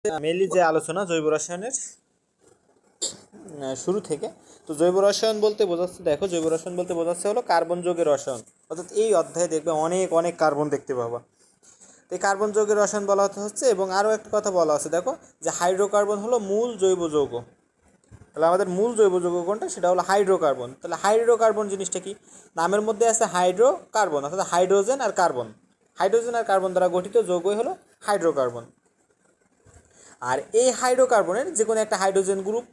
Mainly যে আলোচনা জৈব রসায়নের শুরু থেকে। তো জৈব রসায়ন বলতে বোঝাচ্ছে, দেখো জৈব রসায়ন বলতে বোঝাচ্ছে হলো কার্বন যৌগের রসায়ন। অর্থাৎ এই অধ্যায়ে দেখবে অনেক অনেক কার্বন দেখতে পাবা। এই কার্বন যৌগের রসায়ন বলা হচ্ছে। এবং আরও একটা কথা বলা আছে, দেখো যে হাইড্রোকার্বন হলো মূল জৈব যৌগ। তাহলে আমাদের মূল জৈব যৌগ কোনটা, সেটা হলো হাইড্রোকার্বন। তাহলে হাইড্রোকার্বন জিনিসটা কি? নামের মধ্যে আছে হাইড্রোকার্বন, অর্থাৎ হাইড্রোজেন আর কার্বন। হাইড্রোজেন আর কার্বন দ্বারা গঠিত যৌগই হলো হাইড্রোকার্বন। আর এই হাইড্রোকার্বনের যে কোনো একটা হাইড্রোজেন গ্রুপ,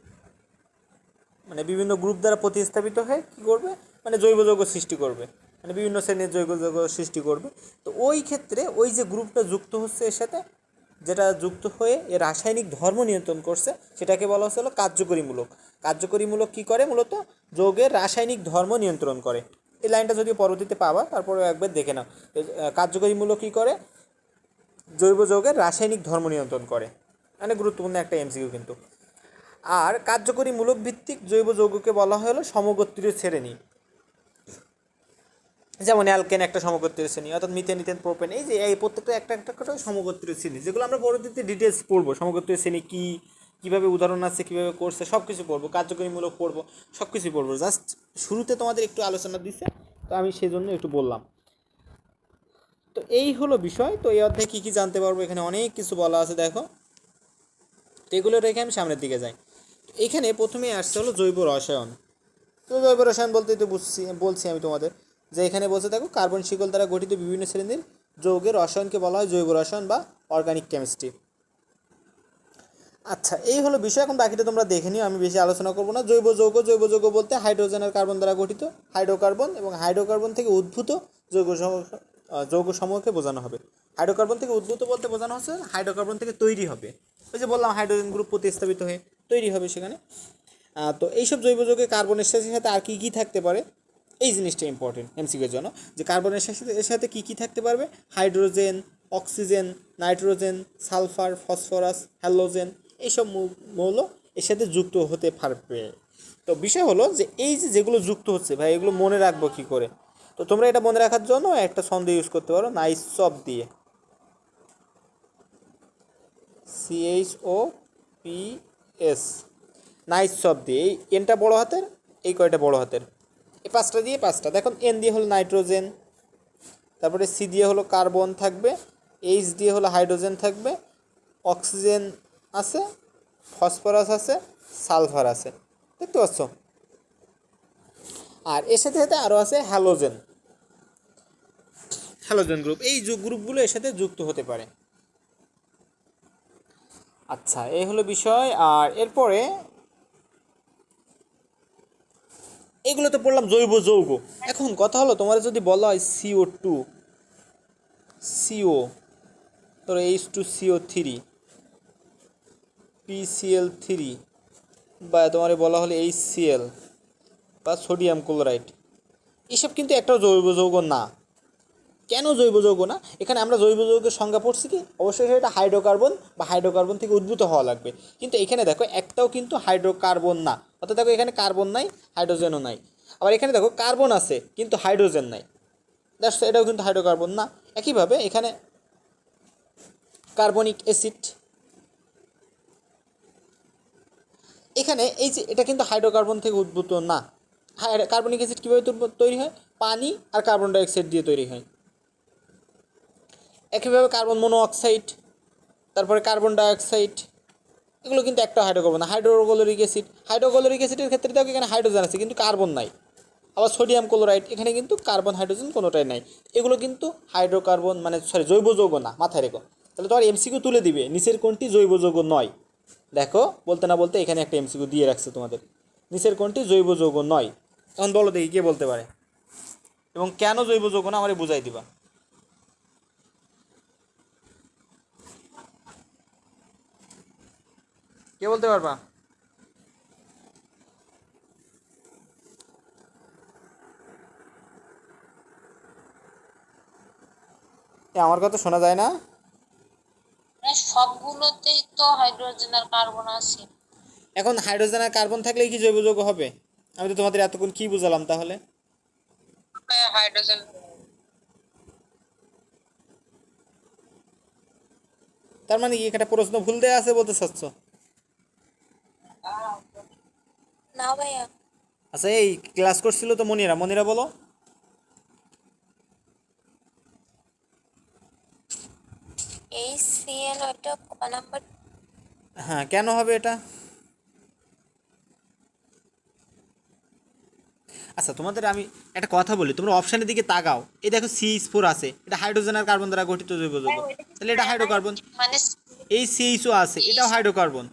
মানে বিভিন্ন গ্রুপ দ্বারা প্রতিস্থাপিত হয়ে কী করবে, মানে জৈব যৌগ সৃষ্টি করবে, মানে বিভিন্ন শ্রেণীর জৈব যৌগ সৃষ্টি করবে। তো ওই ক্ষেত্রে ওই যে গ্রুপটা যুক্ত হচ্ছে এর সাথে, যেটা যুক্ত হয়ে এর রাসায়নিক ধর্ম নিয়ন্ত্রণ করছে, সেটাকে বলা হচ্ছে হলো কার্যকরীমূলক। কার্যকরীমূলক কী করে? মূলত যৌগের রাসায়নিক ধর্ম নিয়ন্ত্রণ করে। এই লাইনটা যদিও পরবর্তীতে পাবা, তারপরে একবার দেখে নাও। কার্যকরীমূলক কী করে? জৈব যৌগের রাসায়নিক ধর্ম নিয়ন্ত্রণ করে। মানে গুরুত্বপূর্ণ একটা এমসিকিউ কিন্তু। আর কার্যকরী মূলক ভিত্তিক জৈব যৌগকে বলা হলো সমগোত্রীয় শ্রেণী। যেমন অ্যালকেন একটা সমগোত্রীয় শ্রেণী, অর্থাৎ মিথেন, ইথেন, প্রোপেন, এই যে এই প্রত্যেকটা একটা একটা করে সমগোত্রীয় শ্রেণী, যেগুলো আমরা পরবর্তীতে ডিটেলস পড়বো। সমগোত্রীয় শ্রেণী কী, কীভাবে উদাহরণ আছে, কীভাবে করছে, সব কিছু পড়বো। কার্যকরীমূলক পড়বো, সব কিছুই পড়বো। জাস্ট শুরুতে তোমাদের একটু আলোচনা দিচ্ছে, তো আমি সেই জন্য একটু বললাম। তো এই হলো বিষয়। তো এই অধ্যায়ে কী কী জানতে পারবো, এখানে অনেক কিছু বলা আছে, দেখো। তো এগুলো রেখে আমি সামনের দিকে যাই। এখানে প্রথমেই আসছে হলো জৈব রসায়ন। তো জৈব রসায়ন বলতে তো বলছি আমি তোমাদের, যে এখানে বলতে থাকো কার্বন শিকল দ্বারা গঠিত বিভিন্ন শ্রেণীর যৌগের রসায়নকে বলা হয় জৈব রসায়ন বা অর্গানিক কেমিস্ট্রি। আচ্ছা, এই হলো বিষয়। এখন বাকিটা তোমরা দেখে নিও, আমি বেশি আলোচনা করবো না। জৈব যৌগ বলতে হাইড্রোজেন আর কার্বন দ্বারা গঠিত হাইড্রোকার্বন, এবং হাইড্রোকার্বন থেকে উদ্ভূত যৌগসমূহকে বোঝানো হবে। হাইড্রোকার্বন থেকে উদ্ভূত বলতে বোঝানো হচ্ছে হাইড্রোকার্বন থেকে তৈরি হবে। ওই যে বললাম, হাইড্রোজেন গ্রুপ প্রতিস্থাপিত হয়ে তৈরি হবে সেখানে। তো এইসব জৈব যৌগে কার্বনের সাথে আর কী কী থাকতে পারে, এই জিনিসটা ইম্পর্টেন্ট এমসিকিউর জন্য, যে কার্বনের সাথে কী কী থাকতে পারবে। Hydrogen, oxygen, nitrogen, sulphur, phosphorus, halogen, এইসব মৌল এর সাথে যুক্ত হতে পারবে। তো বিষয় হলো যে এই যে যেগুলো যুক্ত হচ্ছে, ভাই এগুলো মনে রাখবো কী করে? তো তোমরা এটা মনে রাখার জন্য একটা ছন্দ ইউজ করতে পারো, নাইসব দিয়ে, CHOPS, নাইসব দিয়ে। এই এনটা বড় হাতের, এই কয়টা বড় হাতের, এই পাঁচটা দিয়ে পাঁচটা। দেখুন, এন দিয়ে হলো নাইট্রোজেন, তারপরে সি দিয়ে হলো কার্বন থাকবে, এইচ দিয়ে হলো হাইড্রোজেন থাকবে, অক্সিজেন আছে, ফসফরাস আছে, সালফার আছে, দেখতে পাচ্ছ? আর এর সাথে সাথে আরও আছে হ্যালোজেন, হ্যালোজেন গ্রুপ। এই গ্রুপগুলো এর সাথে যুক্ত হতে পারে। আচ্ছা, এই হলো বিষয়। আর এরপরে এগুলো তো পড়লাম জৈব যৌগ। এখন কথা হলো, তোমার যদি বলা হয় CO2, CO, ধরো H2CO3, PCl3, বা তোমার বলা হলে HCl বা সোডিয়াম ক্লোরাইড, এসব কিন্তু একটা জৈব যৌগ না। কেন জৈব যৌগ না? এখানে আমরা জৈব যৌগের সংজ্ঞা পড়ছি কি, অবশ্যই সেটা হাইড্রোকার্বন বা হাইড্রোকার্বন থেকে উদ্ভূত হওয়া লাগবে। কিন্তু এখানে দেখো একটাও কিন্তু হাইড্রোকার্বন না। অর্থাৎ দেখো এখানে কার্বন নাই, হাইড্রোজেনও নাই। আবার এখানে দেখো কার্বন আছে কিন্তু হাইড্রোজেন নাই, দ্যাটস এটাও কিন্তু হাইড্রোকার্বন না। একইভাবে এখানে কার্বনিক অ্যাসিড, এখানে এই যে এটা কিন্তু হাইড্রোকার্বন থেকে উদ্ভূত না। কার্বনিক অ্যাসিড কীভাবে তৈরি হয়? পানি আর কার্বন ডাইঅক্সাইড দিয়ে তৈরি হয়। একইভাবে কার্বন মনোঅক্সাইড, তারপরে কার্বন ডাইঅক্সাইড, এগুলো কিন্তু একটা হাইড্রোকার্বন না। হাইড্রোক্লোরিক অ্যাসিডের ক্ষেত্রে দেখো এখানে হাইড্রোজেন আছে কিন্তু কার্বন নাই। আবার সোডিয়াম ক্লোরাইড, এখানে কিন্তু কার্বন হাইড্রোজেন কোনোটাই নাই। এগুলো কিন্তু হাইড্রোকার্বন, মানে জৈব যৌগ না, মাথায় রেখো। তাহলে তোমার এমসিকিউ তুলে দিবে নিচের কোনটি জৈব যৌগ নয়। দেখো বলতে না বলতে এখানে একটা এমসিকিউ দিয়ে রাখছে তোমাদের, নিচের কোনটি জৈব যৌগ নয়। এখন বলো দেখি কে বলতে পারে, এবং কেন জৈব যৌগ না আমারে বুঝাই দিবা। কে বলতে পারবা? আমার কথা শোনা যায় না? সবগুলোতেই তো হাইড্রোজেন আর কার্বন আছে। এখন হাইড্রোজেন আর কার্বন থাকলেই কি জৈব যৌগ হবে? আমি তো তোমাদের এতক্ষণ কি বুঝালাম তাহলে? হাইড্রোজেন তার মানে কি এখানে প্রশ্ন ভুল দেওয়া আছে বলতে চাচ্ছ? না ভাইয়া। আচ্ছা, এই ক্লাস করছিল তো মনিরা, মনিরা বলো। HCl ওটা ক নাম্বার? হ্যাঁ, কেন হবে এটা? আচ্ছা, তোমাদের আমি একটা কথা বলি, তোমরা অপশানের দিকে তাকাও। এই দেখো CH4 আছে, এটা হাইড্রোজেন আর কার্বন দ্বারা গঠিত জৈব যৌগ, তাহলে এটা হাইড্রোকার্বন। মানে এই CHO আছে, এটাও হাইড্রোকার্বন।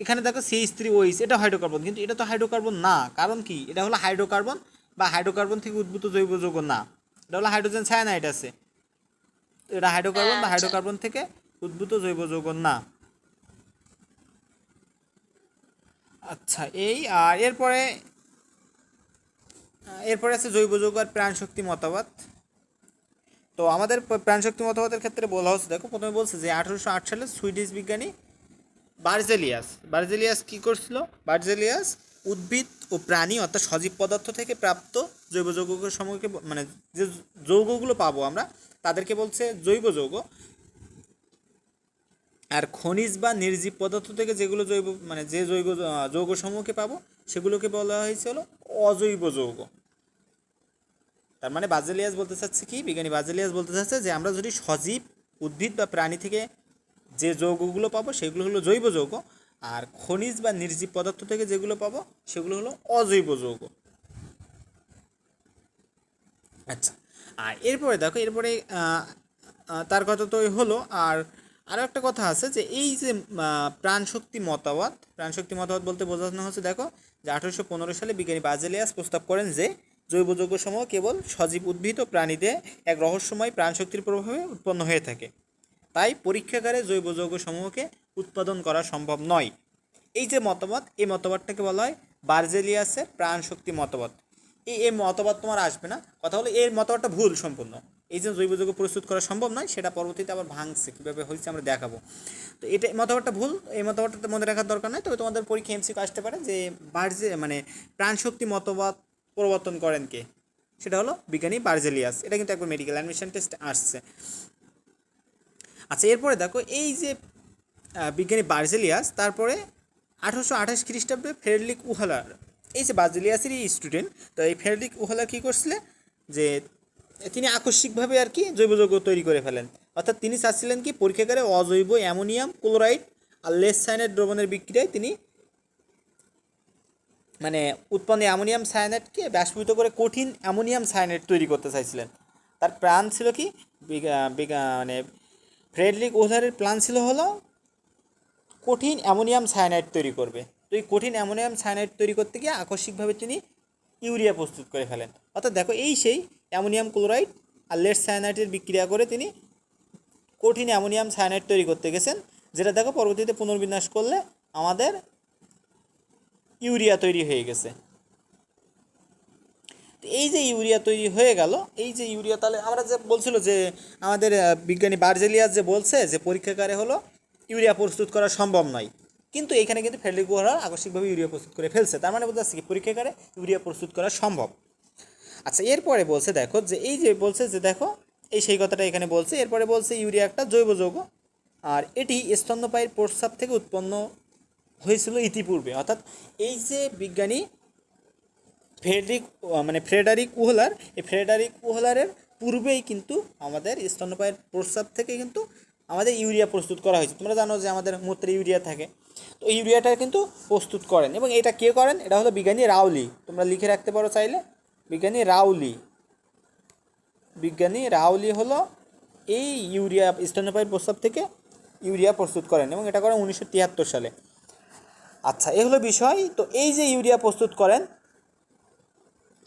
এখানে দেখো CH3OH, এটাও হাইড্রোকার্বন, কিন্তু এটা তো হাইড্রোকার্বন না। কারণ কি? এটা হলো হাইড্রোকার্বন বা হাইড্রোকার্বন থেকে উদ্ভূত জৈব যৌগ না। এটা হলো হাইড্রোজেন সায়ানাইড আছে, তো এটা হাইড্রোকার্বন বা আচ্ছা। হাইড্রোকার্বন থেকে উদ্ভূত জৈব যৌগ না। আচ্ছা, এই আর এরপরে এরপরে আছে জৈব যৌগ আর প্রাণশক্তি মতবাদ। তো আমাদের প্রাণশক্তি মতবাদের ক্ষেত্রে বলা হচ্ছে, দেখো প্রথমে বলছে যে 1808 সালে সুইডিশ বিজ্ঞানী বার্জেলিয়াস কী করছিল? বার্জেলিয়াস উদ্ভিদ ও প্রাণী অর্থাৎ সজীব পদার্থ থেকে প্রাপ্ত জৈব যৌগের সমূহকে মানে যে যৌগগুলো পাবো আমরা তাদেরকে বলছে জৈব যৌগ। আর খনিজ বা নির্জীব পদার্থ থেকে যেগুলো জৈব মানে যে যৌগসমূহকে পাবো সেগুলোকে বলা হয়েছে হলো অজৈব যৌগ। তার মানে বার্জেলিয়াস বলতে চাচ্ছে কি, বিজ্ঞানী বার্জেলিয়াস বলতে চাচ্ছে যে আমরা যদি সজীব উদ্ভিদ বা প্রাণী থেকে যে যৌগগুলো পাবো সেগুলো হলো জৈব যৌগ, আর খনিজ বা নির্জীব পদার্থ থেকে যেগুলো পাবো সেগুলো হলো অজৈব যৌগ। আচ্ছা, আর এরপরে দেখো, এরপরে তার কথা তো হলো। আর আরও একটা কথা আছে যে এই যে প্রাণশক্তি মতবাদ বলতে বোঝানো হচ্ছে, দেখো যে 1815 সালে বিজ্ঞানী বার্জেলিয়াস প্রস্তাব করেন যে জৈব যৌগসমূহ কেবল সজীব উদ্ভিদ ও প্রাণীতে এক রহস্যময় প্রাণশক্তির প্রভাবে উৎপন্ন হয়ে থাকে, তাই পরীক্ষাগারে জৈব যৌগসমূহকে উৎপাদন করা সম্ভব নয়। এই যে মতবাদ, এই মতবাদটাকে বলা হয় বার্জেলিয়াসের প্রাণশক্তি মতবাদ। এই মতবাদ তোমার আসবে না, কথা হলো এর মতবাদটা ভুল সম্পূর্ণ। এই যে জৈব যৌগ প্রস্তুত করা সম্ভব নয় সেটা পরবর্তীতে আবার ভাঙছে, কীভাবে হয়েছে আমরা দেখাবো। তো এটা মতবাদটা ভুল, এই মতবাদটা মনে রাখার দরকার নয়। তবে তোমাদের পরীক্ষা MCQ আসতে পারে যে মানে প্রাণশক্তি মতবাদ প্রবর্তন করেন কে? সেটা হলো বিজ্ঞানী বার্জেলিয়াস। এটা কিন্তু একবার মেডিকেল অ্যাডমিশন টেস্ট আসছে। আচ্ছা, এরপরে দেখো এই যে বিজ্ঞানী বার্জেলিয়াস, তারপরে 1828 খ্রিস্টাব্দে ফ্রেডরিক উহালার, এই যে বার্জেলিয়াসেরই স্টুডেন্ট, তো এই ফ্রেডরিক উহালার কী করছিলে যে তিনি আকস্মিকভাবে আর কি জৈব যৌগ তৈরি করে ফেলেন। অর্থাৎ তিনি চাচ্ছিলেন কি পরীক্ষাগারে অজৈব অ্যামোনিয়াম ক্লোরাইড আর লেস সায়ানাইড দ্রবণের বিক্রিয়ায় তিনি মানে উৎপন্ন অ্যামোনিয়াম সায়ানাইডকে বাষ্পীভূত করে কঠিন অ্যামোনিয়াম সায়ানাইড তৈরি করতে চাইছিলেন। তার প্ল্যান ছিল কি, মানে ফ্রেডরিক উহালারের প্ল্যান ছিল হলো কঠিন অ্যামোনিয়াম সায়ানাইড তৈরি করবে। তো এই কঠিন অ্যামোনিয়াম সায়ানাইড তৈরি করতে গিয়ে আকস্মিকভাবে তিনি ইউরিয়া প্রস্তুত করে ফেলেন। অর্থাৎ দেখো এই সেই অ্যামোনিয়াম ক্লোরাইড আর লেড সায়ানাইডের বিক্রিয়া করে তিনি কঠিন অ্যামোনিয়াম সায়ানাইড তৈরি করতে গেছেন, যেটা দেখো পরবর্তীতে পুনর্বিন্যাস করলে আমাদের ইউরিয়া তৈরি হয়ে গেছে। তো এই যে ইউরিয়া তৈরি হয়ে গেল, এই যে ইউরিয়া, তাহলে আমরা যে বলছিল যে আমাদের বিজ্ঞানী বার্জেলিয়াস যে বলছে যে পরীক্ষাগারে হলো ইউরিয়া প্রস্তুত করা সম্ভব নয়, কিন্তু এখানে কিন্তু ফ্রেডরিক উহালার আকস্মিকভাবে ইউরিয়া প্রস্তুত করে ফেলছে। তার মানে বলতে চাচ্ছি কি পরীক্ষাগারে ইউরিয়া প্রস্তুত করা সম্ভব। আচ্ছা, এরপরে বলছে দেখো যে এই যে বলছে যে দেখো এই সেই কথাটা এখানে বলছে। এরপরে বলছে ইউরিয়া একটা জৈব যৌগ, আর এটি স্তন্যপায়ীর প্রস্রাব থেকে উৎপন্ন হয়েছিল ইতিপূর্বে। অর্থাৎ এই যে বিজ্ঞানী ফ্রেডারিক উহলার, এই ফ্রেডারিক উহলারের পূর্বেই কিন্তু আমাদের স্তন্যপায়ীর প্রস্রাব থেকে কিন্তু আমাদের ইউরিয়া প্রস্তুত করা হয়েছে। তোমরা জানো যে আমাদের মূত্রে ইউরিয়া থাকে, তো ইউরিয়াটা কিন্তু প্রস্তুত করেন। এবং এটা কে করেন? এটা হলো বিজ্ঞানী রাউলি। তোমরা লিখে রাখতে পারো চাইলে, বিজ্ঞানী রাউলি হলো এই ইউরিয়া স্তন্যপায়ীর প্রস্রাব থেকে ইউরিয়া প্রস্তুত করেন, এবং এটা করেন 1973 সালে। আচ্ছা, এ হলো বিষয়। তো এই যে ইউরিয়া প্রস্তুত করেন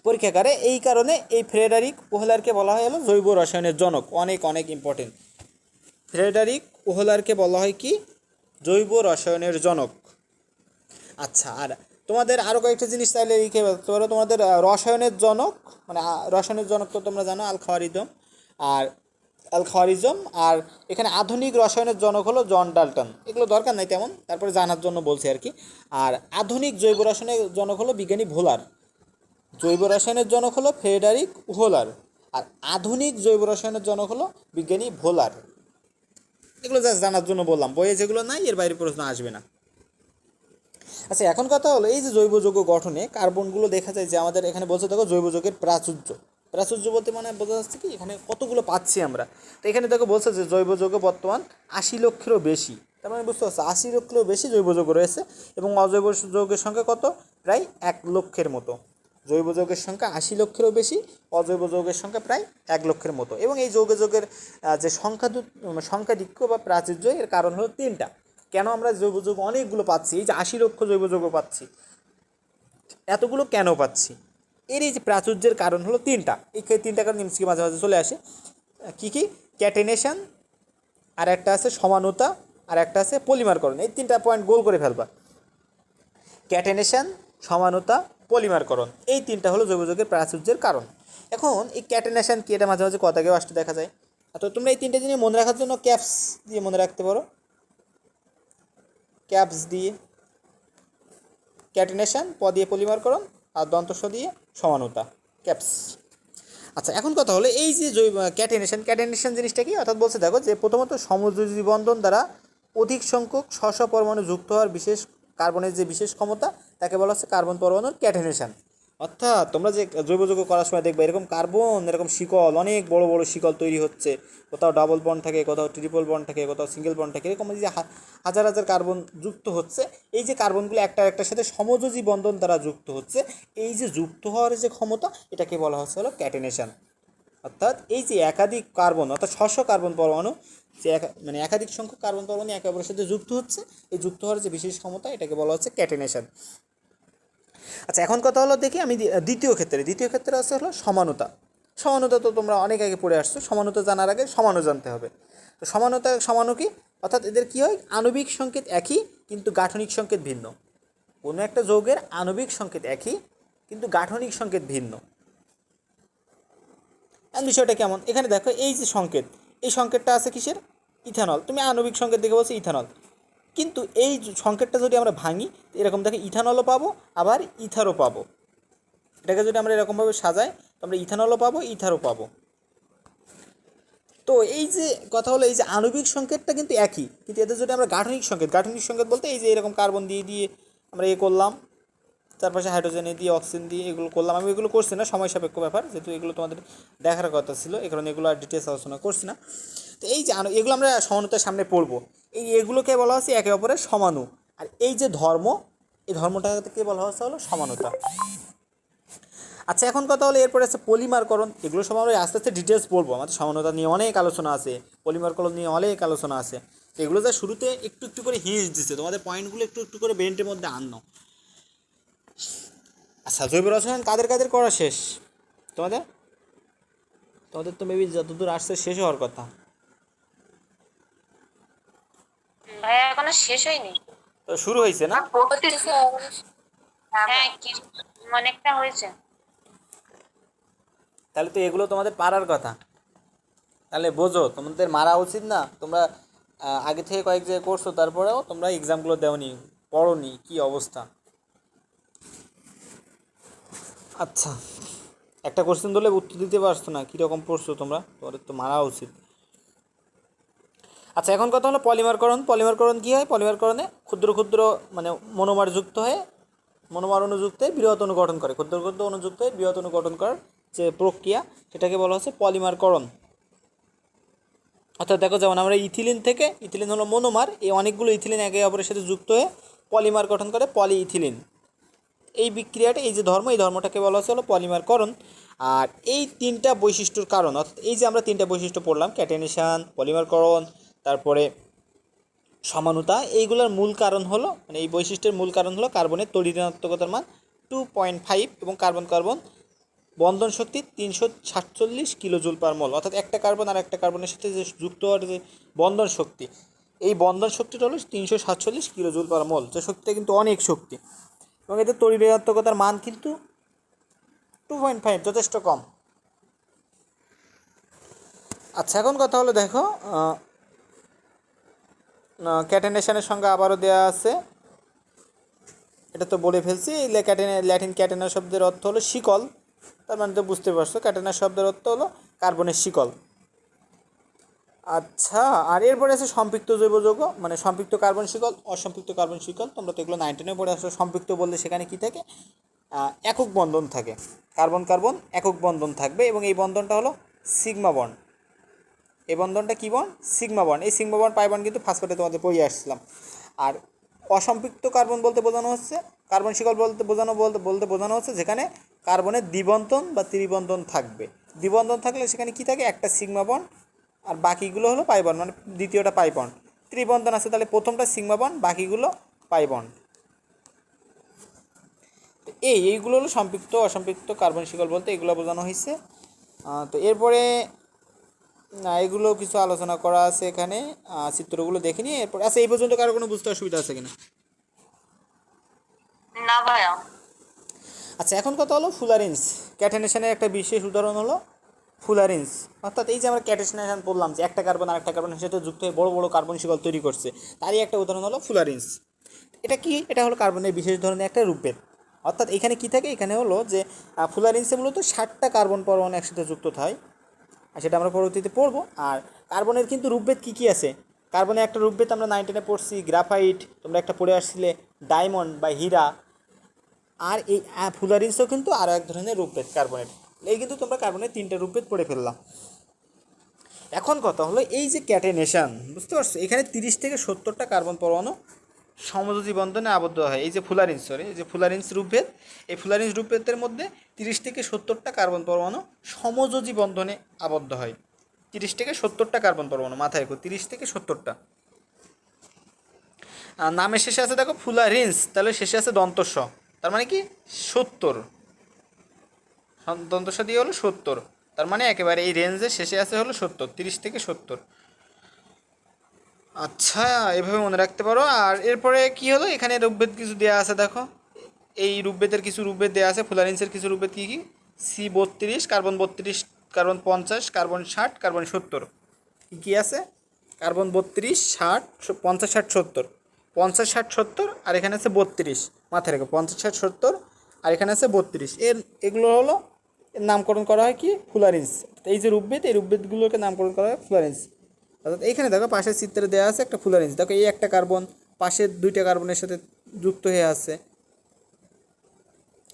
পরীক্ষাগারে, এই কারণে এই ফ্রেডারিক ওহলারকে বলা হয় হলো জৈব রসায়নের জনক। অনেক অনেক ইম্পর্টেন্ট, ফ্রেডারিক ওহলারকে বলা হয় কি জৈব রসায়নের জনক। আচ্ছা, আর তোমাদের আরও কয়েকটা জিনিস চাইলে লিখে বলতে পারো। তোমাদের রসায়নের জনক মানে রসায়নের জনক তো তোমরা জানো আল খাওয়ারিজম, আর এখানে আধুনিক রসায়নের জনক হলো জন ডাল্টন। এগুলো দরকার নাই তেমন, তারপরে জানার জন্য বলছি আর কি। আর আধুনিক জৈব রসায়নের জনক হলো বিজ্ঞানী ভোলার। জৈব রসায়নের জনক হলো ফ্রেডারিক উহলার, আর আধুনিক জৈব রসায়নের জনক হলো বিজ্ঞানী ভোলার। এগুলো জাস্ট জানার জন্য বললাম, বইয়ে যেগুলো নাই এর বাইরে প্রশ্ন আসবে না। আচ্ছা, এখন কথা হলো এই যে জৈব যৌগ গঠনে কার্বনগুলো দেখা যায় যে আমাদের এখানে বলছে দেখো জৈব যৌগের প্রাচুর্য। প্রাচুর্য বলতে মানে বোঝা যাচ্ছে কি এখানে কতগুলো পাচ্ছি আমরা। তো এখানে দেখো বলছে যে জৈব যৌগ বর্তমান 80 লক্ষেরও বেশি, তার মানে বুঝতে পারছো 80 লক্ষেরও বেশি জৈব যৌগ রয়েছে এবং অজৈব যৌগের সংখ্যা কত, প্রায় 1 লক্ষের মতো। জৈব যৌগের সংখ্যা 80 লক্ষেরও বেশি, অজৈব যৌগের সংখ্যা প্রায় 1 লক্ষের মতো। এবং এই যৌগের যে সংখ্যাধিক্য বা প্রাচুর্য এর কারণ হলো তিনটা। কেন আমরা জৈব যৌগ অনেকগুলো পাচ্ছি, এই যে 80 লক্ষ জৈব যৌগ পাচ্ছি, এতগুলো কেন পাচ্ছি, এর এই যে প্রাচুর্যের কারণ হলো তিনটা। এই তিনটা কারণ এমসিকিউ মাঝে মাঝে চলে আসে। কী কী? ক্যাটেনেশন, আর একটা আছে সমানুতা, আর একটা আছে পলিমারকরণ। এই তিনটা পয়েন্ট গোল করে ফেলবা। ক্যাটেনেশন, সমানুতা, পলিমারকরণ, এই তিনটা হলো জৈব যৌগের প্রাচুর্যের কারণ। এখন এই ক্যাটেনেশন কি, এটা মাঝে মাঝে কথাকেও আসতে দেখা যায়। তো তোমরা এই তিনটে জিনিস মনে রাখার জন্য ক্যাপস দিয়ে মনে রাখতে পারো, ক্যাপস দিয়ে ক্যাটেনেশন, প দিয়ে পলিমারকরণ, আর দন্তস্ব দিয়ে সমানুতা, ক্যাপস। আচ্ছা, এখন কথা হলো এই যে জৈব ক্যাটেনেশন জিনিসটা কি, অর্থাৎ বলছে দেখো যে প্রথমত সমযোজী বন্ধন দ্বারা অধিক সংখ্যক স্ব পরমাণু যুক্ত হওয়ার বিশেষ কার্বনের যে বিশেষ ক্ষমতা তাকে বলা হচ্ছে কার্বন পরমাণুর ক্যাটেনেশন। অর্থাৎ তোমরা যে জৈব যৌগ করার সময় দেখবে এরকম কার্বন এরকম শিকল, অনেক বড় বড় শিকল তৈরি হচ্ছে, কোথাও ডাবল বন্ড থাকে, কোথাও ট্রিপল বন্ড থাকে, কোথাও সিঙ্গেল বন্ড থাকে, এরকম যে হাজার হাজার কার্বন যুক্ত হচ্ছে, এই যে কার্বনগুলো একটা একটার সাথে সমযোজী বন্ধন দ্বারা যুক্ত হচ্ছে, এই যে যুক্ত হওয়ার যে ক্ষমতা এটাকে বলা হচ্ছে হলো ক্যাটেনেশন। অর্থাৎ এই যে একাধিক কার্বন অর্থাৎ 600 কার্বন পরমাণু যে একাধিক সংখ্যক কার্বন পরমাণু একে অপরের সাথে যুক্ত হচ্ছে, এই যুক্ত হওয়ার যে বিশেষ ক্ষমতা এটাকে বলা হচ্ছে ক্যাটেনেশন। আচ্ছা, এখন কথা হলো দেখি আমি দ্বিতীয় ক্ষেত্রে আছে হলো সমানুতা। সমানুতা তো তোমরা অনেক আগে পড়ে আসছো, সমানুতা জানার আগে সমানু জানতে হবে। তো সমানু কি, অর্থাৎ এদের কী হয়, আণবিক সংকেত একই কিন্তু গাঠনিক সংকেত ভিন্ন। কোনো একটা যৌগের আণবিক সংকেত একই কিন্তু গাঠনিক সংকেত ভিন্ন। বিষয়টা কেমন, এখানে দেখো এই যে সংকেত, এই সংকেতটা আছে কিসের, ইথানল। তুমি আণবিক সংকেত দেখে বলছো ইথানল, কিন্তু এই সংকেতটা যদি আমরা ভাঙি এরকম দেখে ইথানলও পাবো আবার ইথারও পাবো। এটাকে যদি আমরা এরকমভাবে সাজাই তো আমরা ইথানলও পাবো ইথারও পাবো। তো এই যে কথা হলো এই যে আণবিক সংকেতটা কিন্তু একই, কিন্তু এদের যদি আমরা গাঠনিক সংকেত বলতে এই যে এরকম কার্বন দিয়ে দিয়ে আমরা করলাম, তার পাশে হাইড্রোজেন দিয়ে অক্সিজেন দিয়ে এগুলো করলাম। আমি এগুলো করছি না, সময় সাপেক্ষ ব্যাপার, যেহেতু এগুলো তোমাদের দেখার কথা ছিল, এই কারণে এগুলো আর ডিটেলস আলোচনা করছি না। তো এই যে এগুলো আমরা সমানুতার সামনে পড়বো, এগুলোকে বলা হচ্ছে একে অপরের সমানু। আর এই যে ধর্ম, এই ধর্মটাকে বলা হচ্ছে হলো সমানুতা। আচ্ছা, এখন কথা হলো এরপরে আছে পলিমারকরণ। এগুলো সব আমরা আস্তে আস্তে ডিটেলস বলবো, আমাদের সমানুতা নিয়ে অনেক আলোচনা আছে, পলিমারকরণ নিয়ে অনেক আলোচনা আছে। তো এগুলো যা শুরুতে একটু একটু করে হিন্টস দিচ্ছে, তোমাদের পয়েন্টগুলো একটু একটু করে ব্রেনের মধ্যে আনো। আচ্ছা, জৈব রসায়ন কাদের করা শেষ? তোমাদের তো মেবি যতদূর আসছে শেষ হওয়ার কথা। ভাইয়া এখনো শেষ হয়নি, তো শুরু হয়েছে না? হ্যাঁ অনেকটা হয়েছে। তাহলে তো এগুলো তোমাদের পারার কথা, তাহলে বোঝো তোমাদের মারা উচিত না। তোমরা আগে থেকে কয়েক জায়গায় করছো, তারপরেও তোমরা এক্সামগুলো দেওনি, পড়োনি, কি অবস্থা। আচ্ছা, একটা কোশ্চেন ধরলে উত্তর দিতে পারছো না, কীরকম পড়ছো তোমরা, তোমাদের তো মারা উচিত। আচ্ছা, এখন কথা হলো পলিমারকরণ কী হয়, পলিমারকরণে ক্ষুদ্র ক্ষুদ্র মনোমার যুক্ত হয়ে মনোমার অনুযুক্ত হয়ে বৃহৎ অণু গঠন করে, ক্ষুদ্র ক্ষুদ্র অনুযুক্ত হয়ে বৃহৎ অণু গঠন করার যে প্রক্রিয়া সেটাকে বলা হচ্ছে পলিমারকরণ। অর্থাৎ দেখো যেমন আমরা ইথিলিন হলো মনোমার, এই অনেকগুলো ইথিলিন একে অপরের সাথে যুক্ত হয়ে পলিমার গঠন করে পলিইথিলিন। এই বিক্রিয়াটা এই যে এই ধর্মটাকে বলা হচ্ছে হলো পলিমারকরণ। আর এই তিনটা বৈশিষ্ট্যর কারণ, অর্থাৎ এই যে আমরা তিনটা বৈশিষ্ট্য পড়লাম, ক্যাটেনেশন, পলিমারকরণ, তারপরে সমানুতা, এইগুলোর মূল কারণ হলো এই বৈশিষ্ট্যের মূল কারণ হলো কার্বনের তড়িৎ ঋণাত্মকতার মান 2.5 এবং কার্বন বন্ধন শক্তি 347 কিলোজুল পার মোল। অর্থাৎ একটা কার্বন আর একটা কার্বনের সাথে যে যুক্ত হওয়ার যে বন্ধন শক্তি, এই বন্ধন শক্তিটা হলো 347 কিলোজুল পার মোল, যে শক্তিটা কিন্তু অনেক শক্তি। এবং এতে তড়িৎ ঋণাত্মকতার মান কিন্তু 2.5, যথেষ্ট কম। আচ্ছা, এখন কথা হলো দেখো ক্যাটেনেশনের সঙ্গে আবারও দেওয়া আছে, এটা তো বলে ফেলছি। ল্যাটিন ক্যাটেনা শব্দের অর্থ হলো শিকল, তার মানে তো বুঝতে পারছো ক্যাটেনা শব্দের অর্থ হলো কার্বনের শিকল। আচ্ছা, আর এরপরে আছে সম্পৃক্ত জৈব যৌগ, মানে সম্পৃক্ত কার্বন শিকল, অসম্পৃক্ত কার্বন শিকল। তোমরা তো এগুলো 9-10 পড়ে আসলে। সম্পৃক্ত বললে সেখানে কি থাকে, একক বন্ধন থাকে, কার্বন কার্বন একক বন্ধন থাকবে, এবং এই বন্ধনটা হলো সিগমা বন্ড। এই বন্ধনটা কী বন্ড? Sigma bond. এই সিগমা বন্ড পাই বন্ড কিন্তু ফার্স্ট পার্টে তোমাদের পড়িয়ে আসছিলাম। আর অসম্পৃক্ত কার্বন বলতে বোঝানো হচ্ছে, কার্বন শিকল বলতে বোঝানো হচ্ছে যেখানে কার্বনের দ্বিবন্ধন বা ত্রিবন্ধন থাকবে। দ্বিবন্ধন থাকলে সেখানে কি থাকে, একটা সিগমা বন্ড আর বাকিগুলো হলো পাই বন্ড, মানে দ্বিতীয়টা পাই বন্ড। ত্রিবন্ধন আছে তাহলে প্রথমটা সিগমা বন্ড, বাকিগুলো পাই বন্ড। এইগুলো হলো সম্পৃক্ত অসম্পৃক্ত কার্বন শিকল বলতে এগুলো বোঝানো হয়েছে। তো এরপরে এগুলো কিছু আলোচনা করা আছে এখানে, চিত্রগুলো দেখে নিয়ে এরপর। আচ্ছা, এই পর্যন্ত কারো কোনো বুঝতে অসুবিধা আছে কিনা? না ভাইয়া। আচ্ছা, এখন কথা হলো ফুলারেন্স। ক্যাটেনেশনের একটা বিশেষ উদাহরণ হলো ফুলারেন্স। অর্থাৎ এই যে আমরা ক্যাটেনেশন বললাম যে একটা কার্বন আর একটা কার্বনের সাথে যুক্ত হয়ে বড় বড় কার্বন শিকল তৈরি করছে, তারই একটা উদাহরণ হলো ফুলারেন্স। এটা কি? এটা হলো কার্বনের বিশেষ ধরনের একটা রূপভেদ। অর্থাৎ এখানে কি থাকে, এখানে হলো যে ফুলারেন্সে মূলত 60টা কার্বন পরমাণু একসাথে যুক্ত হয়, আর সেটা আমরা পরবর্তীতে পড়বো। আর কার্বনের কিন্তু রূপভেদ কী কী আছে? কার্বনের একটা রূপভেদ আমরা 9-10 পড়ছি, গ্রাফাইট, তোমরা একটা পড়ে আসছিলে ডায়মন্ড বা হীরা। আর এই ফুলারিন্সও কিন্তু আরও এক ধরনের রূপভেদ কার্বনের। এই কিন্তু তোমরা কার্বনের 3টে রূপভেদ পড়ে ফেললাম। এখন কথা হলো এই যে ক্যাটেনেশন, বুঝতে পারছো, এখানে 30 থেকে 70টা কার্বন পরমাণু সমযোজী বন্ধনে আবদ্ধ হয়। এই যে ফুলারিন্স, এই যে ফুলারিন্স রূপভেদ, এই ফুলারিন্স রূপভেদের মধ্যে 30 থেকে 70টা কার্বন পরমাণু সমযোজী বন্ধনে আবদ্ধ হয়। 30 থেকে 70টা কার্বন পরমাণু, মাথায় রেখো, 30 থেকে 70টা। আর নামের শেষে আছে দেখো ফুলারিন্স, তাহলে শেষে আছে দন্তস্ব, তার মানে কি 70, দন্তস্ব দিয়ে হলো 70, তার মানে একেবারে এই রেঞ্জের শেষে আছে হলো 70, 30 থেকে 70। আচ্ছা, এভাবে মনে রাখতে পারো। আর এরপরে কি হলো, এখানে রূপভেদ কিছু দেওয়া আছে দেখো, এই রূপভেদের কিছু রূপভেদ দেওয়া আছে। ফুলারিন্সের কিছু রূপভেদ কী কী? C32, carbon 32, carbon 50, carbon 60, carbon 70। কী কী আছে? কার্বন 32, 60, 50, 60, 70, 50, 60, 70, আর এখানে আছে 32, মাথায় রেখো, 50, 60, 70, আর এখানে আছে 32। এগুলো হলো এর নামকরণ করা হয় কি, ফুলারিন্স। এই যে রূপভেদ, এই রূপভেদগুলোকে নামকরণ করা হয় ফুলারিন্স। অর্থাৎ এইখানে দেখো পাশের চিত্রে দেওয়া আছে একটা ফুলারেন্স, দেখো এই একটা কার্বন পাশের 2টা কার্বনের সাথে যুক্ত হয়ে আছে,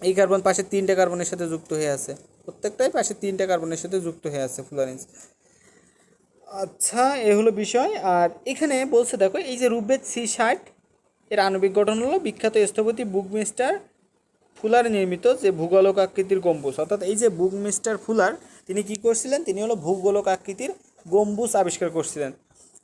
এই কার্বন পাশের 3টে কার্বনের সাথে যুক্ত হয়ে আছে, প্রত্যেকটাই পাশের 3টে কার্বনের সাথে যুক্ত হয়ে আছে ফুলারেন্স। আচ্ছা, এ হলো বিষয়। আর এখানে বলছে দেখো এই যে রূপভেদ C60, এর আণবিক গঠন হলো বিখ্যাত স্থপতি বুকমিস্টার ফুলার নির্মিত যে ভূগোলক আকৃতির গম্বুজ। অর্থাৎ এই যে বুকমিস্টার ফুলার, তিনি কি করছিলেন, তিনি হলো ভূগোলক আকৃতির গম্বুজ আবিষ্কার করছিলেন।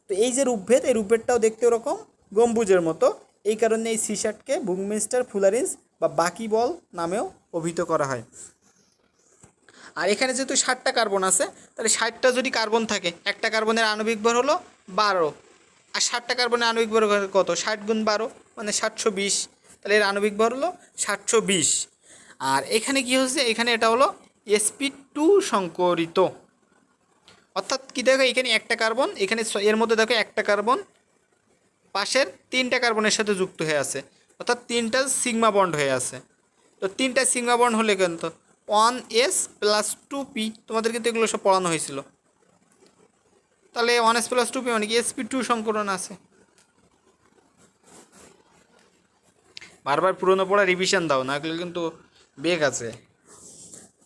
তো এই যে রূপভেদ, এই রূপভেদটাও দেখতে ওরকম গম্বুজের মতো, এই কারণে এই C60কে বুকমিস্টার ফুলারিন্স বা বাকি বল নামেও অভিহিত করা হয়। আর এখানে যেহেতু 60টা কার্বন আছে, তাহলে 60টা যদি কার্বন থাকে, একটা কার্বনের আণবিক ভর হলো 12, আর 60টা কার্বনের আণবিক ভর কত, 60 গুণ 12 মানে 720, তাহলে এর আণবিক ভর হলো 720। আর এখানে কি হচ্ছে, এখানে এটা হলো sp2 সংকরিত। অর্থাৎ কি দেখো, এখানে একটা কার্বন, এখানে এর মধ্যে দেখো একটা কার্বন পাশের 3টা কার্বনের সাথে যুক্ত হয়ে আছে, অর্থাৎ 3টা সিগমা বন্ড হয়ে আছে। তো 3টা সিগমা বন্ড হলে কিন্তু 1s + 2p, তোমাদের কিন্তু এগুলো সব পড়ানো হয়েছিল। তাহলে 1s + 2p মানে কি sp2 সংকরণ আছে। বারবার পুরনো পড়া রিভিশন দাও, না গেলে কিন্তু বেগ আছে।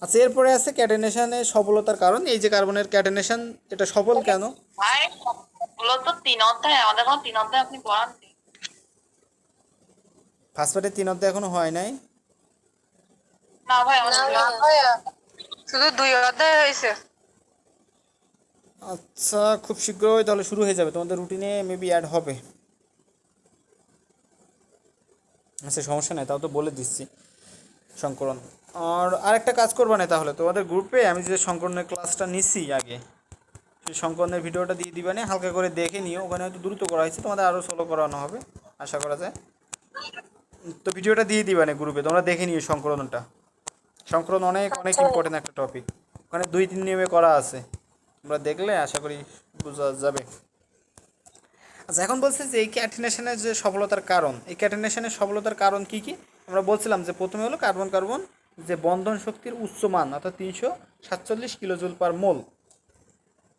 আচ্ছা, এরপরে আছে ক্যাটেনেশনের সফলতার কারণ। এই যে কার্বনের ক্যাটেনেশন, এটা সফল কেন? ভাই ওগুলো তো 3 অধ্যায়, আমাদের কোনো 3 অধ্যায় আপনি পড়াননি। ফার্স্ট পার্টে 3 অধ্যায় এখনো হয় নাই। না ভাই, আমাদের শুধু 2 অধ্যায় হয়েছে। আচ্ছা, খুব শীঘ্রই তাহলে শুরু হয়ে যাবে, তোমাদের রুটিনে মেবি অ্যাড হবে। আচ্ছা, সমস্যা নেই, তাও তো বলে দিচ্ছি সংকরণ। আর আরেকটা কাজ করবা না, তাহলে তোমাদের গ্রুপে আমি যে সংকরণের ক্লাসটা নিছি আগে, সেই সংকরণের ভিডিওটা দিয়ে দিবা না, হালকা করে দেখে নিও, ওখানে হয়তো দ্রুত করা হয়েছে, তোমাদের আরও সোলো করানো হবে আশা করা যায়। তো ভিডিওটা দিয়ে দিবা না গ্রুপে, তোমরা দেখে নিও সংকরণটা। সংকরণ অনেক অনেক ইম্পর্টেন্ট একটা টপিক, ওখানে 2-3 নিয়মে করা আছে, তোমরা দেখলে আশা করি বোঝা যাবে। আচ্ছা, এখন বলছে যে এই ক্যাটেনেশনের যে সফলতার কারণ, এই ক্যাটেনেশনের সফলতার কারণ কি কি? আমরা বলছিলাম যে প্রথমে হলো কার্বন কার্বন যে বন্ধন শক্তির উচ্চ মান, অর্থাৎ 347 কিলোজুল পার মোল।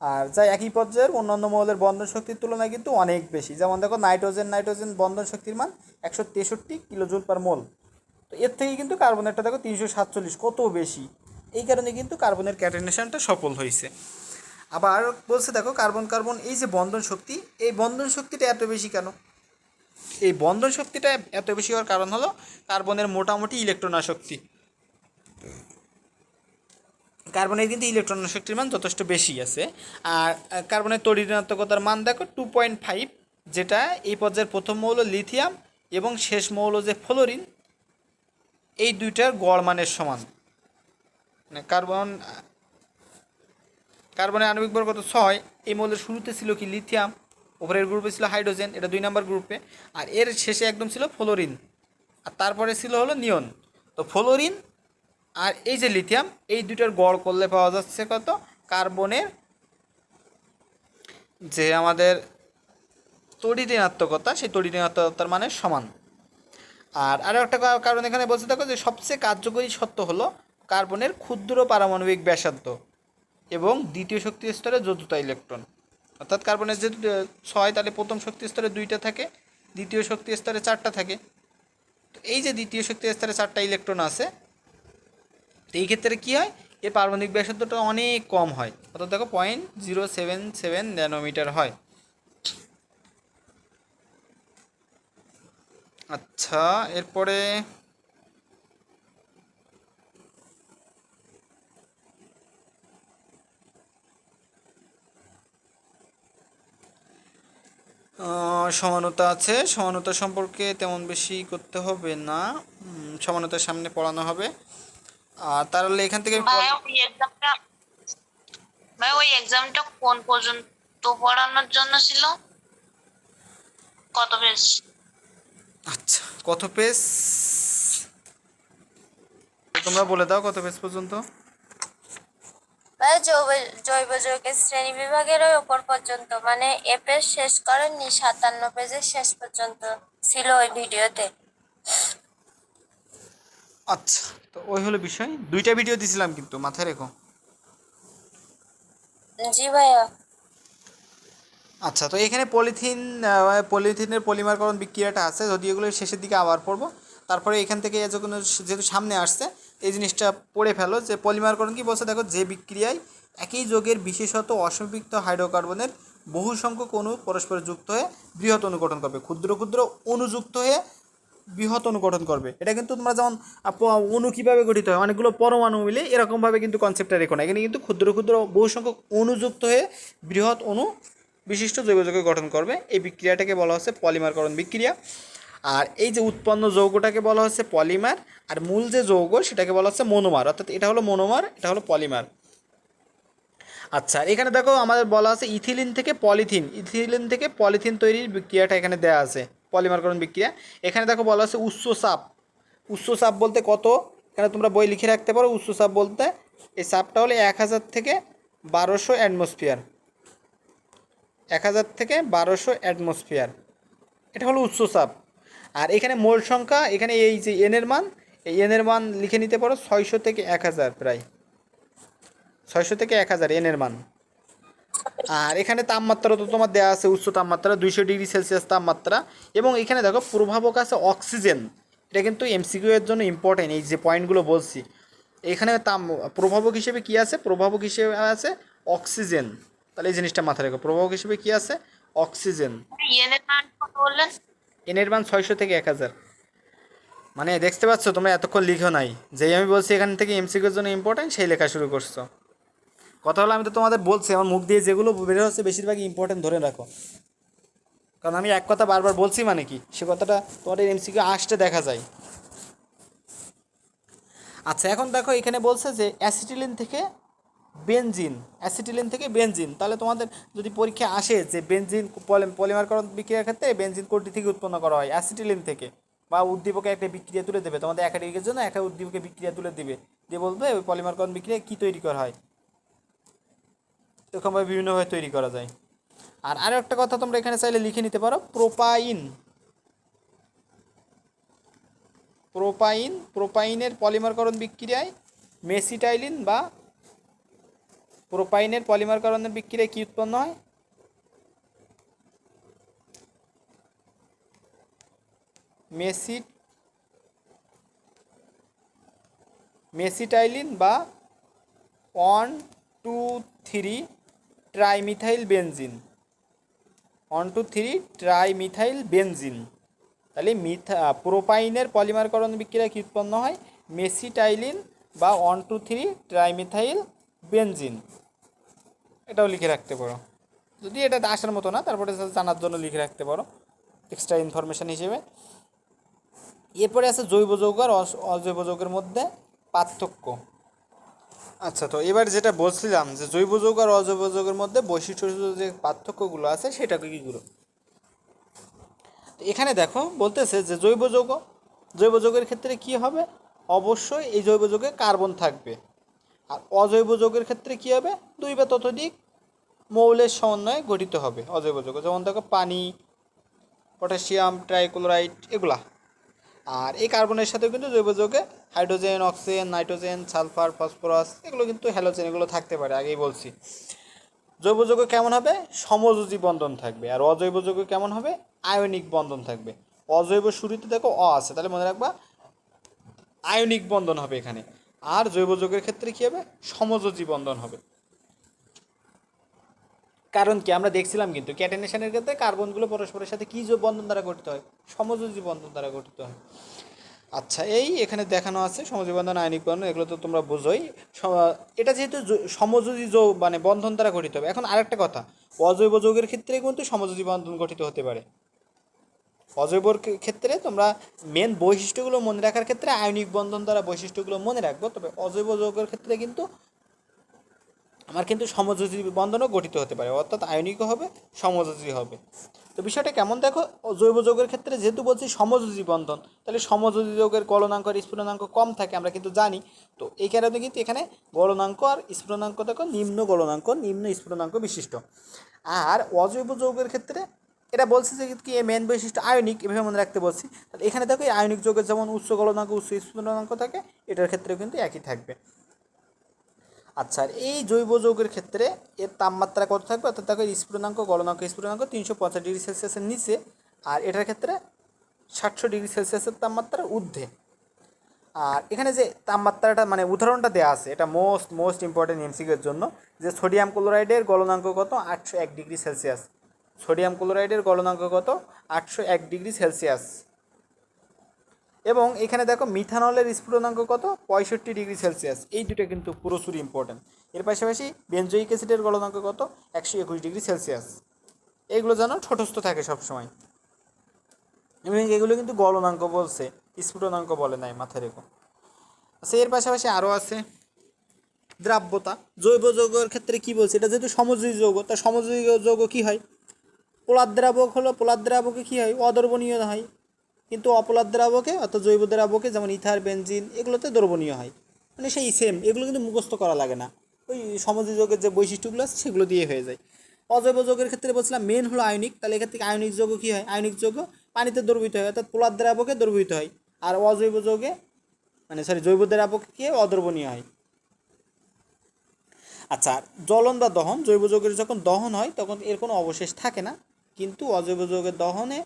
আর যা একই পর্যায়ের অন্যান্য মৌলের বন্ধন শক্তির তুলনায় কিন্তু অনেক বেশি। যেমন দেখো নাইট্রোজেন বন্ধন শক্তির মান 163 কিলোজুল পার মোল। তো এর থেকে কিন্তু কার্বনেরটা দেখো 347, কত বেশি। এই কারণে কিন্তু কার্বনের ক্যাটাইনেশনটা সফল হয়েছে। আবার বলছে দেখো কার্বন কার্বন এই যে বন্ধন শক্তি, এই বন্ধন শক্তিটা এত বেশি কেন? এই বন্ধন শক্তিটা এত বেশি হওয়ার কারণ হলো কার্বনের মোটামুটি ইলেকট্রন আসক্তি। কার্বনের কিন্তু ইলেকট্রন শক্তির মান যথেষ্ট বেশি আছে। আর কার্বনের তড়িৎ ঋণাত্মকতার মান দেখো 2.5, যেটা এই পর্যায়ের প্রথম মৌল লিথিয়াম এবং শেষ মৌল যে ফ্লোরিন, এই দুইটার গড় মানের সমান। মানে কার্বনের আণবিক ভর কত 6। এই মৌলের শুরুতে ছিল কি লিথিয়াম, উপরের গ্রুপে ছিল হাইড্রোজেন, এটা 2 নম্বর গ্রুপে, আর এর শেষে একদম ছিল ফ্লোরিন, আর তারপরে ছিল হলো নিয়ন। তো ফ্লোরিন আর এই যে লিথিয়াম, এই দুইটার গড় করলে পাওয়া যাচ্ছে কত, কার্বনের যে আমাদের তড়িৎ ঋণাত্মকতা, সেই তড়িৎ ঋণাত্মকতার মানে সমান। আর আরও একটা কারণ এখানে বলতে থাকো যে সবচেয়ে কার্যকরী সত্য হলো কার্বনের ক্ষুদ্র পারমাণবিক ব্যাসার্ধ এবং দ্বিতীয় শক্তি স্তরে যৌথতা ইলেকট্রন। অর্থাৎ কার্বনের যে 6, তাহলে প্রথম শক্তি স্তরে 2টা থাকে, দ্বিতীয় শক্তি স্তরে 4টা থাকে। তো এই যে দ্বিতীয় শক্তি স্তরে 4টা ইলেকট্রন আছে, তো এই ক্ষেত্রে কী হয়, এর পারমাণবিক ব্যাসার্ধটা অনেক কম হয়। অর্থাৎ দেখো 0.077 ন্যানোমিটার হয়। আচ্ছা, এরপরে সমানতা আছে। সমানতা সম্পর্কে তেমন বেশি করতে হবে না, সমানতার সামনে পড়ানো হবে। আর তাহলে এখান থেকে ভাই ওই এক্সামটা কোন পর্যন্ত পড়ানোর জন্য ছিল, কত পেজ? আচ্ছা, কত পেজ তোমরা বলে দাও, কত পেজ পর্যন্ত? জৈব যৌগের শ্রেণী বিভাগের ওপর পর্যন্ত, মানে এ পেজ শেষ করেননি, 57 পেজের শেষ পর্যন্ত ছিল ওই ভিডিওতে। আচ্ছা, তো ওই হলো বিষয়। 2টা ভিডিও দিছিলাম কিন্তু, মাথায় রেখো। জি ভাইয়া। আচ্ছা, তো এখানে পলিথিনের পলিমারকরণ বিক্রিয়াটা আছে, যদি এগুলো শেষের দিকে আবার পড়বো। তারপরে এখান থেকে যখন যেহেতু সামনে আসছে, এই জিনিসটা পড়ে ফেলো যে পলিমারকরণ কি বলছে দেখো, যে বিক্রিয়ায় একই যৌগের বিশেষত অসম্পৃক্ত হাইড্রোকার্বনের বহু সংখ্যক অণু পরস্পর যুক্ত হয়ে বৃহৎ অণু গঠন করবে, ক্ষুদ্র ক্ষুদ্র অণু যুক্ত হয়ে বৃহৎ অণু গঠন করবে। এটা কিন্তু তোমরা যেমন অণু কীভাবে গঠিত হয়, অনেকগুলো পরমাণু মিলে, এরকমভাবে কিন্তু কনসেপ্টটা রেখো না। এখানে কিন্তু ক্ষুদ্র ক্ষুদ্র বহু সংখ্যক অণু যুক্ত হয়ে বৃহৎ অণু বিশিষ্ট জৈব যৌগ গঠন করবে। এই বিক্রিয়াটাকে বলা হচ্ছে পলিমারকরণ বিক্রিয়া। আর এই যে উৎপন্ন যৌগটাকে বলা হচ্ছে পলিমার, আর মূল যে যৌগ সেটাকে বলা হচ্ছে মনোমার। অর্থাৎ এটা হলো মনোমার, এটা হলো পলিমার। আচ্ছা, এখানে দেখো আমাদের বলা আছে ইথিলিন থেকে পলিথিন তৈরির বিক্রিয়াটা এখানে দেওয়া আছে, পলিমারকরণ বিক্রিয়া। এখানে দেখো বলা আছে উচ্চ চাপ বলতে কত, এখানে তোমরা বই লিখে রাখতে পারো। উচ্চ চাপ বলতে এই চাপটা হলো 1000 থেকে 1200 অ্যাটমসফিয়ার, 1000 থেকে 1200 অ্যাটমসফিয়ার, এটা হলো উচ্চ চাপ। আর এখানে মোল সংখ্যা, এখানে এই যে এনের মান লিখে নিতে পারো 600 থেকে 1000, প্রায় 600 থেকে 1000 এনের মান। আর এখানে তাপমাত্রা তো তোমার দেওয়া আছে, উচ্চ তাপমাত্রা 200 ডিগ্রি সেলসিয়াস তাপমাত্রা। এবং এখানে দেখো প্রভাবক আছে অক্সিজেন, এটা কিন্তু এমসিকিউ এর জন্য ইম্পর্টেন্ট। এই যে পয়েন্টগুলো বলছি, এখানে প্রভাবক হিসেবে কি আছে, প্রভাবক হিসেবে আছে অক্সিজেন। তাহলে এই জিনিসটা মাথায় রেখো, প্রভাবক হিসেবে কি আছে, অক্সিজেন। ইয়েনের মান কত বললেন? এনের মান 600 থেকে 1000। মানে দেখতে পাচ্ছ তোমরা এতক্ষণ লিখো নাই, যেই আমি বলছি এখান থেকে এমসিকিউর জন্য ইম্পর্টেন্ট, সেই লেখা শুরু করছো। কথা হলো আমি তো তোমাদের বলছি, আমার মুখ দিয়ে যেগুলো বের হচ্ছে বেশিরভাগই ইম্পর্টেন্ট ধরে রাখো। কারণ আমি এক কথা বারবার বলছি মানে কি, সে কথাটা তোমাদের এমসিকিউ আসতে দেখা যায়। আচ্ছা, এখন দেখো এখানে বলছে যে অ্যাসিটিলিন থেকে বেনজিন। তাহলে তোমাদের যদি পরীক্ষা আসে যে বেনজিন পলিমারকরণ বিক্রিয়ার ক্ষেত্রে বেনজিন কোনটি থেকে উৎপন্ন করা হয়, অ্যাসিটিলিন থেকে, বা উদ্দীপকে একটা বিক্রিয়া তুলে দেবে তোমাদের, একাডেমিকের জন্য একটা উদ্দীপকে বিক্রিয়া তুলে দিবে, দিয়ে বলবে ওই পলিমারকরণ বিক্রিয়া কী তৈরি করা হয়, এরকমভাবে বিভিন্নভাবে তৈরি করা যায়। আর আরও একটা কথা তোমরা এখানে চাইলে লিখে নিতে পারো, প্রোপাইনের পলিমারকরণ বিক্রিয়ায় মেসিটাইলিন বা প্রোপাইনের পলিমারকরণের বিক্রিয়ায় কী উৎপন্ন হয়? মেসিটাইলিন বা 1,2,3 ট্রাইমিথাইল বেনজিন। 1,2,3 trimethyl benzene. তাহলে প্রোপাইনের পলিমারকরণ বিক্রিয়া কী উৎপন্ন হয়? মেসিটাইলিন বা 1,2,3 ট্রাইমিথাইল বেনজিন। এটাও লিখে রাখতে পারো, যদি এটা আসার মতো না তারপরে জানার জন্য লিখে রাখতে পারো এক্সট্রা ইনফরমেশান হিসেবে। এরপরে আছে জৈব যৌগ আর অজৈব যৌগের মধ্যে পার্থক্য। আচ্ছা, তো এবার যেটা বলছিলাম যে জৈব যৌগ আর অজৈব যৌগের মধ্যে বৈশিষ্ট্য যে পার্থক্যগুলো আছে সেটা কীগুলো। এখানে দেখো বলতেছে যে জৈব যৌগের ক্ষেত্রে কি হবে? অবশ্যই এই জৈব যৌগে কার্বন থাকবে। আর অজৈব যৌগের ক্ষেত্রে কি হবে? 2 বা ততোধিক মৌলের সমন্বয়ে গঠিত হবে অজৈব যৌগ। যেমন দেখো পানি, পটাশিয়াম, ট্রাইক্লোরাইড এগুলা। আর এই কার্বনের সাথেও কিন্তু জৈব যৌগে hydrogen, oxygen, nitrogen, sulphur, phosphorus এগুলো কিন্তু হ্যালোজেন এগুলো থাকতে পারে, আগেই বলছি। জৈব যৌগ কেমন হবে? সমযোজী বন্ধন থাকবে। আর অজৈব যৌগ কেমন হবে? আয়নিক বন্ধন থাকবে। অজৈব শুরুতে দেখো অ আছে, তাহলে মনে রাখবা আয়নিক বন্ধন হবে এখানে। আর জৈব যৌগের ক্ষেত্রে কী হবে? সমযোজী বন্ধন হবে। কারণ কি আমরা দেখছিলাম কিন্তু ক্যাটেনেশনের ক্ষেত্রে কার্বনগুলো পরস্পরের সাথে কী বন্ধন দ্বারা গঠিত হয়? সমযোজী বন্ধন দ্বারা গঠিত হয়। আচ্ছা, এই এখানে দেখানো আছে সমযোজী বন্ধন, আয়নিক বন্ধন, এগুলো তো তোমরা বোঝোই। এটা যেহেতু সমযোজী যৌগ মানে বন্ধন দ্বারা গঠিত হবে। এখন আরেকটা কথা, অজৈব যৌগের ক্ষেত্রে কিন্তু সমযোজী বন্ধন গঠিত হতে পারে। অজৈবর ক্ষেত্রে তোমরা মেন বৈশিষ্ট্যগুলো মনে রাখার ক্ষেত্রে আয়নিক বন্ধন দ্বারা বৈশিষ্ট্যগুলো মনে রাখবো, তবে অজৈব যৌগের ক্ষেত্রে কিন্তু আমার কিন্তু সমযোজী বন্ধনও গঠিত হতে পারে, অর্থাৎ আয়নিকও হবে, সমযোজী হবে। তো বিষয়টা কেমন দেখো, জৈব যৌগের ক্ষেত্রে যেহেতু বলছি সমযোজী বন্ধন, তাহলে সমযোজী যৌগের গলনাঙ্ক আর স্ফুটনাঙ্ক কম থাকে, আমরা কিন্তু জানি। তো এই কারণে কিন্তু এখানে গলনাঙ্ক আর স্ফুটনাঙ্ক দেখো নিম্ন গলনাঙ্ক, নিম্ন স্ফুটনাঙ্ক বিশিষ্ট। আর অজৈব যৌগের ক্ষেত্রে এটা বলছে যে কি মেন বৈশিষ্ট্য আয়নিক, এভাবে মনে রাখতে বলছি। তাহলে এখানে দেখো এই আয়নিক যৌগের যেমন উচ্চ গলনাঙ্ক, উচ্চ স্ফুটনাঙ্ক থাকে, এটার ক্ষেত্রেও কিন্তু একই থাকবে। আচ্ছা, আর এই জৈব যৌগের ক্ষেত্রে এর তাপমাত্রা কত থাকবে? অর্থাৎ দেখো স্ফুটনাঙ্ক, গলনাঙ্ক, স্ফুটনাঙ্ক 350 ডিগ্রি সেলসিয়াসের নিচে, আর এটার ক্ষেত্রে 700 ডিগ্রি সেলসিয়াসের তাপমাত্রার ঊর্ধ্বে। আর এখানে যে তাপমাত্রাটা মানে উদাহরণটা দেওয়া আছে, এটা মোস্ট ইম্পর্টেন্ট এমসিকিউর জন্য, যে সোডিয়াম ক্লোরাইডের গলনাঙ্ক কত? 801 ডিগ্রি সেলসিয়াস। সোডিয়াম ক্লোরাইডের গলনাঙ্ক কত? 801 ডিগ্রি সেলসিয়াস। এবং এখানে দেখো মিথানলের স্ফুটনাঙ্ক কত? 65 ডিগ্রি সেলসিয়াস। এই দুটো কিন্তু প্রচুর ইম্পর্টেন্ট। এর পাশাপাশি বেনজোয়িক অ্যাসিডের গলনাঙ্ক কত? 121 ডিগ্রি সেলসিয়াস। এইগুলো যেন ছোটস্থ থাকে সবসময়, এবং এগুলো কিন্তু গলনাঙ্ক বলছে, স্ফুটনাঙ্ক বলে নাই, মাথায় রেখো। আচ্ছা, এর পাশাপাশি আরও আছে দ্রাব্যতা। জৈব যৌগের ক্ষেত্রে কি বলছে? এটা যেহেতু সমযোজী যৌগ, তার সমযোজী যৌগ কী হয়? পোলার দ্রাবক হলো, পোলার দ্রাবকে কী হয়? অদ্রবণীয় হয়। কিন্তু অপোলার দ্রাবকে অর্থাৎ জৈব দ্রাবকে যেমন ইথার, বেনজিন এগুলোতে দ্রবণীয় হয়। মানে সেই সেম, এগুলো কিন্তু মুখস্থ করা লাগে না, ওই সমযোজী যৌগের যে বৈশিষ্ট্যগুলো আছে সেগুলো দিয়ে হয়ে যায়। অজৈব যৌগের ক্ষেত্রে বলছিলাম মেন হলো আয়নিক, তাহলে এক্ষেত্রে আয়নিক যৌগ কী হয়? আয়নিক যৌগ পানিতে দ্রবীভূত হয়, অর্থাৎ পোলার দ্রাবকে দ্রবীভূত হয়। আর অজৈব যৌগে জৈব দ্রাবকে অদ্রবণীয় হয়। আচ্ছা, জ্বলন বা দহন, জৈব যৌগের যখন দহন হয় তখন এর কোনো অবশেষ থাকে না, কিন্তু অজৈব যৌগের দহনে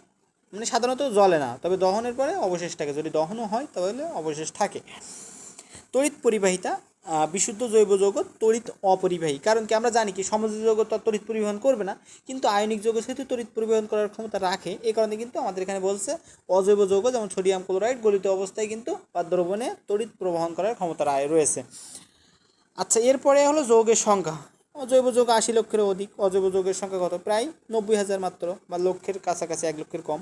সাধারণত জ্বলে না, তবে দহনের পরে অবশেষ থাকে। যদি দহনও হয় তাহলে অবশেষ থাকে। তড়িৎ পরিবাহিতা, বিশুদ্ধ জৈব যৌগ তড়িৎ অপরিবাহী। কারণ কি আমরা জানি কি সমযোজী যৌগ তো তড়িৎ পরিবহন করবে না, কিন্তু আয়নিক যৌগ সেহেতু তড়িৎ পরিবহন করার ক্ষমতা রাখে। এই কারণে কিন্তু আমাদের এখানে বলছে অজৈব যৌগ যেমন সোডিয়াম ক্লোরাইড গলিত অবস্থায় কিন্তু বা দ্রবণে তড়িৎ প্রবহন করার ক্ষমতা রয়েছে। আচ্ছা, এরপরে হলো যৌগের সংখ্যা। অজৈব যৌগ 80 লক্ষেরও অধিক। অজৈব যৌগের সংখ্যা কত? প্রায় 90,000 মাত্র, বা লক্ষের কাছাকাছি, 1 লক্ষের কম।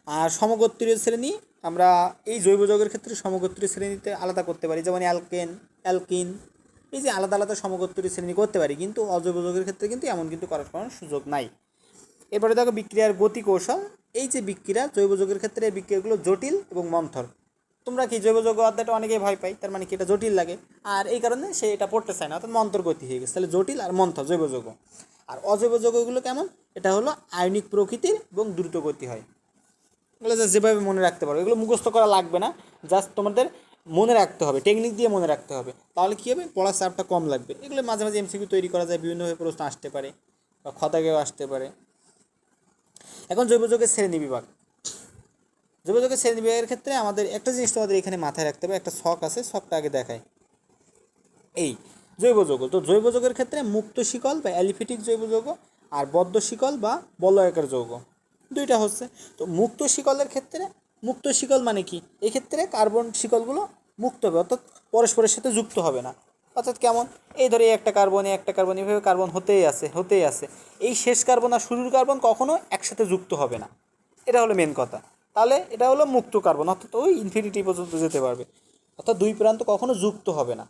আর সমগোত্রীয় শ্রেণী, আমরা এই জৈব যৌগের ক্ষেত্রে সমগোত্রীয় শ্রেণীতে আলাদা করতে পারি, যেমন অ্যালকিন, এই যে আলাদা আলাদা সমগোত্রীয় শ্রেণী করতে পারি, কিন্তু অজৈব যৌগের ক্ষেত্রে কিন্তু এমন কিন্তু করার কোনো সুযোগ নাই। এরপরে দেখো বিক্রিয়ার গতি কৌশল। এই যে বিক্রিয়া, জৈব যৌগের ক্ষেত্রে এই বিক্রিয়াগুলো জটিল এবং মন্থর। তোমরা কি জৈব যৌগ অধ্যায়টা অনেকেই ভয় পাই, তার মানে কি এটা জটিল লাগে, আর এই কারণে সে এটা পড়তে চায় না, অর্থাৎ মন্থর গতি হয়ে গেছে। তাহলে জটিল আর মন্থর জৈব যৌগ। আর অজৈব যৌগগুলো কেমন? এটা হলো আয়নিক প্রকৃতির এবং দ্রুত গতি হয়। এগুলো যেভাবে মনে রাখতে পারো, এগুলো মুখস্থ করা লাগবে না, জাস্ট তোমাদের মনে রাখতে হবে, টেকনিক দিয়ে মনে রাখতে হবে, তাহলে কী হবে, পড়ার চাপটা কম লাগবে। এগুলো মাঝে মাঝে এমসিকিউ তৈরি করা যায়, বিভিন্নভাবে প্রশ্ন আসতে পারে বা খতাকেও আসতে পারে। এখন জৈব যৌগের শ্রেণী বিভাগ। জৈব যৌগের শ্রেণী বিভাগের ক্ষেত্রে আমাদের একটা জিনিস তোমাদের এখানে মাথায় রাখতে হবে, একটা ছক আছে, ছকটা আগে দেখায়। এই জৈব যৌগ, তো জৈব যৌগের ক্ষেত্রে মুক্ত শিকল বা অ্যালিফেটিক জৈব যৌগ আর বদ্ধ শিকল বা বলয়াকার যৌগ দুইটা হচ্ছে। তো মুক্ত শিকলের ক্ষেত্রে, মুক্ত শিকল মানে কি, এক্ষেত্রে কার্বন শিকলগুলো মুক্ত হবে, অর্থাৎ পরস্পরের সাথে যুক্ত হবে না। অর্থাৎ কেমন, এই ধরে একটা কার্বন এভাবে কার্বন হতেই আছে, এই শেষ কার্বন আর শুরুর কার্বন কখনো একসাথে যুক্ত হবে না। এটা হলো মেন কথা। তাহলে এটা হলো মুক্ত কার্বন, অর্থাৎ ওই ইনফিনিটি পর্যন্ত যেতে পারবে, অর্থাৎ দুই প্রান্ত কখনো যুক্ত হবে না।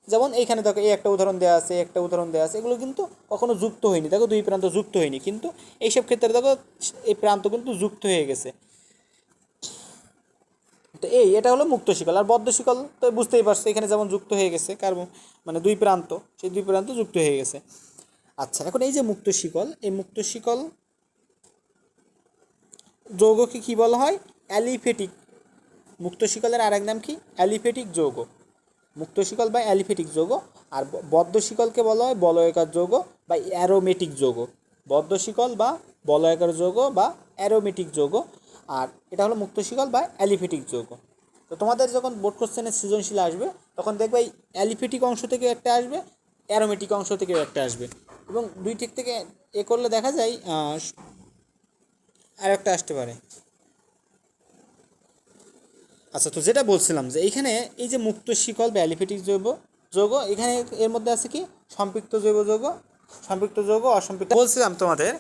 যেমন এইখানে দেখো এই একটা উদাহরণ দেওয়া আছে, এগুলো কিন্তু কখনো যুক্ত হয়নি, দেখো দুই প্রান্ত যুক্ত হয়নি, কিন্তু এইসব ক্ষেত্রে দেখো এই প্রান্ত কিন্তু যুক্ত হয়ে গেছে। তো এটা হলো মুক্ত শিকল। আর বদ্ধ শিকল তো বুঝতেই পারছো, এখানে যেমন যুক্ত হয়ে গেছে কার্বন, মানে দুই প্রান্ত, সেই দুই প্রান্ত যুক্ত হয়ে গেছে। আচ্ছা, এখন এই যে মুক্ত শিকল, এই মুক্ত শিকল যৌগকে কী বলা হয়, অ্যালিফেটিক। মুক্ত শিকলের আরেক নাম কি, অ্যালিফেটিক যৌগ। মুক্ত শিকল বা অ্যালিফেটিক যৌগ। আর বদ্ধ শিকলকে বলা হয় বলয়াকার যৌগ বা অ্যারোমেটিক যৌগ। বদ্ধ শিকল বা বলয়াকার যৌগ বা অ্যারোমেটিক যৌগ। আর এটা হলো মুক্ত শিকল বা অ্যালিফেটিক যৌগ। তো তোমাদের যখন বোর্ড কোশ্চেনের সৃজনশীল আসবে, তখন দেখবে এই অ্যালিফেটিক অংশ থেকে একটা আসবে, অ্যারোমেটিক অংশ থেকেও একটা আসবে, এবং দুই দিক থেকে এ করলে দেখা যায় আর একটা আসতে পারে। আচ্ছা, তো যেটা বলছিলাম যে এইখানে এই যে মুক্ত শিকল বা অ্যালিফেটিক জৈব যৌগ, এখানে এর মধ্যে আছে কি, সম্পৃক্ত জৈব যৌগ, সম্পৃক্ত যৌগ, অসম্পৃক্ত। বলছিলাম তোমাদের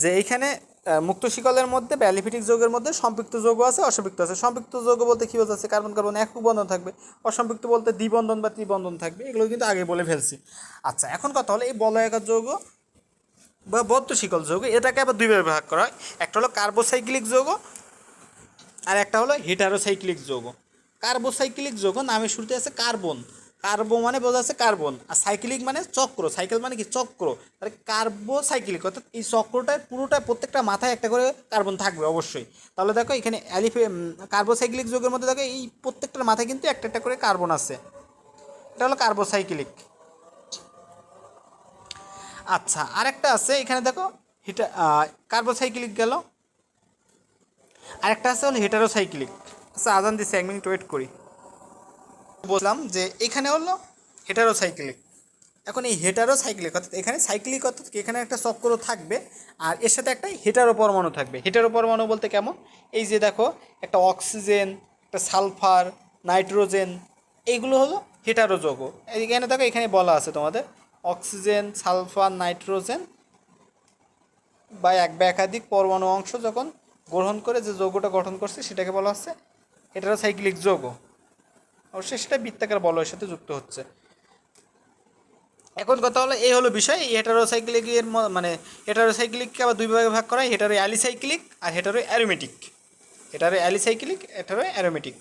যে এইখানে মুক্ত শিকলের মধ্যে বা অ্যালিফেটিক যৌগের মধ্যে সম্পৃক্ত যৌগ আছে, অসম্পৃক্ত আছে। সম্পৃক্ত যৌগ বলতে কী বোঝাচ্ছে, কার্বন কার্বন একক বন্ধন থাকবে। অসম্পৃক্ত বলতে দ্বিবন্ধন বা ত্রিবন্ধন থাকবে, এগুলো কিন্তু আগে বলে ফেলছি। আচ্ছা, এখন কথা হলো এই বলয়াকার যৌগ বা বদ্ধ শিকল যৌগ, এটাকে আবার দুইভাবে ভাগ করা হয়। একটা হলো কার্বোসাইক্লিক যৌগ, আর একটা হলো হেটারোসাইক্লিক যৌগ। কার্বোসাইক্লিক যৌগ, নামের শুরুতে আছে কার্বন, কার্বো মানে বোঝা যাচ্ছে কার্বন, আর সাইক্লিক মানে চক্র, সাইকেল মানে কি চক্র, তাহলে কার্বোসাইক্লিক, অর্থাৎ এই চক্রটায় পুরোটায় প্রত্যেকটা মাথায় একটা করে কার্বন থাকবে অবশ্যই। তাহলে দেখো এখানে কার্বোসাইক্লিক যৌগের মধ্যে দেখো এই প্রত্যেকটার মাথায় কিন্তু একটা একটা করে কার্বন আছে, এটা হলো কার্বোসাইক্লিক। আচ্ছা, আরেকটা আছে এখানে দেখো, কার্বোসাইক্লিক গেল, আরেকটা আছে হলো হেটারোসাইক্লিক। আচ্ছা, আজান দিচ্ছে, 1 মিনিট ওয়েট করি। বললাম যে এখানে হলো হেটারোসাইক্লিক। এখন এই হেটারোসাইক্লিক অর্থাৎ এখানে সাইক্লিক, অর্থাৎ এখানে একটা চক্র থাকবে আর এর সাথে একটা হেটারো পরমাণু থাকবে। হেটারো পরমাণু বলতে কেমন, এই যে দেখো একটা অক্সিজেন, একটা সালফার, নাইট্রোজেন, এইগুলো হলো হেটারো যৌগ। এখানে দেখো এখানে বলা আছে তোমাদের অক্সিজেন, সালফার, নাইট্রোজেন বা এক বা একাধিক পরমাণু অংশ যখন গ্রহণ করে যে যৌগটা গঠন করছে সেটাকে বলা হচ্ছে হেটারোসাইক্লিক যৌগ। অবশ্যই সেটা বৃত্তাকার বলয়ের সাথে যুক্ত হচ্ছে। এখন কথা হলো এই হলো বিষয়, এই হেটারোসাইক্লিকের মানে হেটারোসাইক্লিককে আবার দুই ভাগে ভাগ করা হয়, হেটারো অ্যালিসাইক্লিক আর hetero aromatic. Hetero alicyclic, hetero aromatic.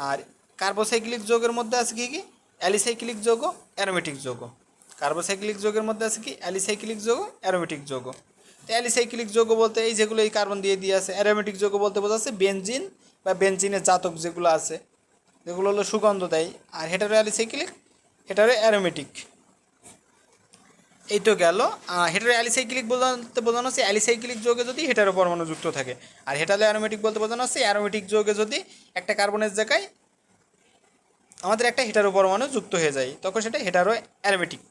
আর কার্বোসাইক্লিক যৌগের মধ্যে আছে কি কি, অ্যালিসাইক্লিক যৌগ, অ্যারোমেটিক যৌগ। কার্বোসাইক্লিক যৌগের মধ্যে আছে কি, অ্যালিসাইক্লিক যৌগ, অ্যারোমেটিক যৌগ। তো অ্যালিসাইক্লিক যৌগ বলতে এই যেগুলো এই কার্বন দিয়ে আছে। অ্যারোমেটিক যৌগ বলতে বোঝাচ্ছে বেনজিন বা বেনজিনের জাতক যেগুলো আছে, যেগুলো হলো সুগন্ধ দেয়। আর হেটারো অ্যালিসাইক্লিক, হেটারো অ্যারোমেটিক। এই তো গেল। হেটারো অ্যালিসাইক্লিক বলতে বোঝানো হচ্ছে অ্যালিসাইক্লিক যৌগে যদি হেটারো পরমাণু যুক্ত থাকে, আর হেটারো অ্যারোমেটিক বলতে বোঝানো হচ্ছে অ্যারোমেটিক যৌগে যদি একটা কার্বনের জায়গায় আমাদের একটা হেটারো পরমাণু যুক্ত হয়ে যায়, তখন সেটা হেটারো অ্যারোমেটিক।